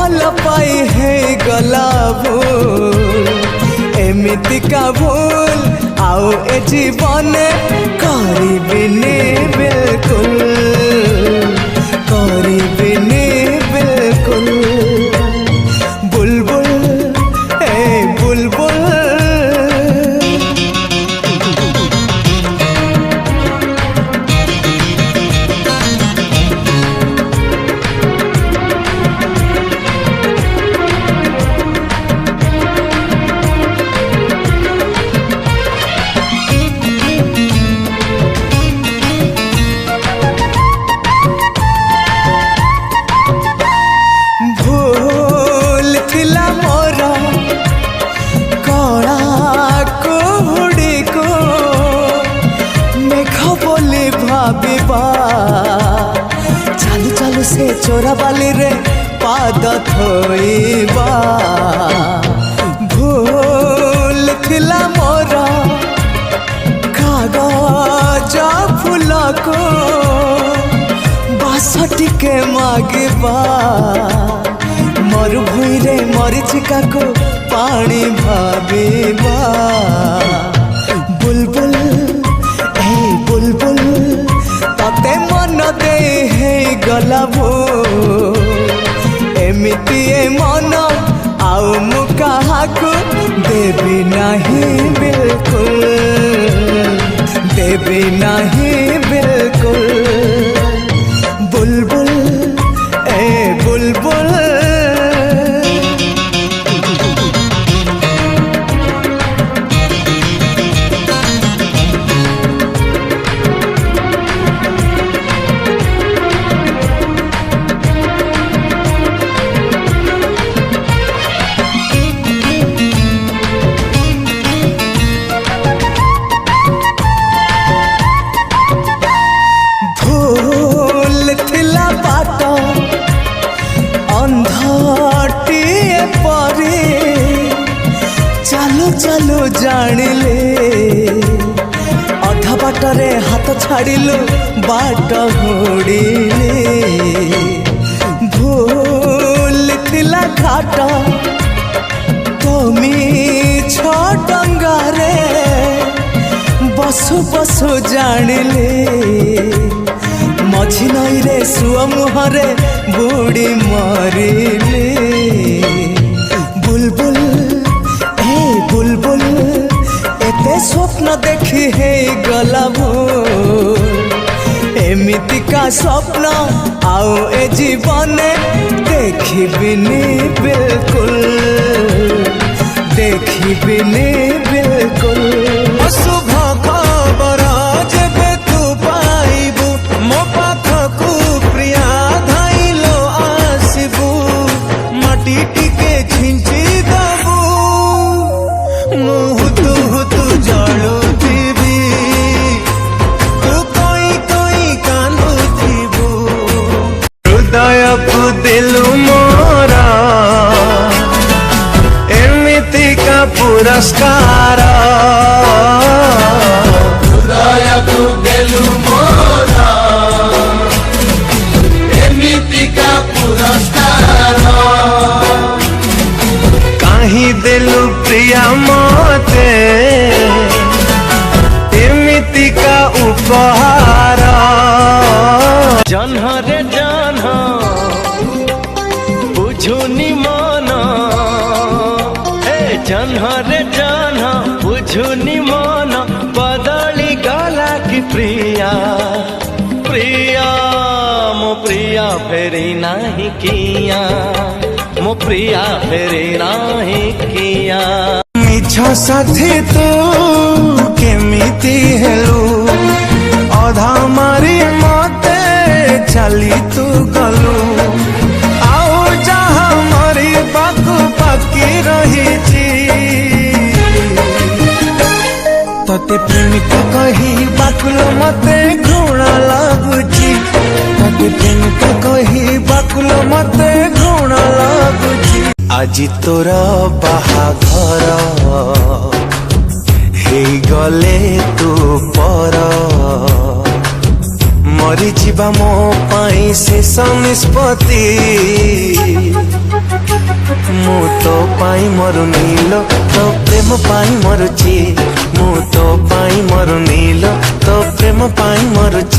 भल पाई है गला भूल एमिति का भूल आओ ए जीवन करिबिनी बिल्कुल करिबिनी बिल्कुल बुलबुल ए बुलबुल चालू चालू से चोरा बाली रे पाद थोइबा भूल थिला मोर कागज फूल को बास टिके मागिबा मरुभूमि रे मरीचिका को पानी भाबिबा बुलबुल ए बुलबुल तते मन दे है गला भूल एमिति ए मन आउ मु काहाकु देवी नहीं बिल्कुल देवी नहीं बिल्कुल बुलबुल ए बुलबुल चलो जानिले अधा बाटरे हाथ छाड़िलु बाट होड़िले भूल थिला घाट तुमी छटंगारे बसु बसु जानिले मझी नई रे सुआ मुहरे बुड़ी मरिले बुलबुल बुलबुल एते स्वप्न देखी है गला भूल एमिति का स्वप्न आओ ए जीवन देखिबिनी बिल्कुल देखिबिनी बिल्कुल शुभ खबर जेबे तू पाइबू मो पाखकू प्रिया धाइलो आसिबू माटी टिके खिंची दबू मुँह तू जलुथिबी तू कोई कांदुथिबू हृदय को दिलु मोरा एमिति का पुरस्कार हृदय को दिलु मोरा एमिति का पुरस्कार काहि दिलु प्रिया मते एमिति का उपहार जन्ह रे जन्ह बुझुनी मन ए जन्ह रे जन्ह बुझुनी मन बदली गला की प्रिया प्रिया मो प्रिया फेरी नहीं किया मो प्रिया फेरी नहीं किया मिछ साथी तू केमिति हेलु अधा मारी मते चली तू गलु आओ जहा मारी बाकु बाकी रही तते प्रेमिका कही बाकुलो मते घृणा लगुची तते प्रेमिका कही बाकुलो मते घृणा लगुची আজি तोर बाहाघर हे गले तू पर मरी जीवा मो पाई शेष निष्पत्ति पाई मरुनीलो तो प्रेम पाई मरुची मु तो पाई मरुनीलो तो प्रेम पाई मरुची।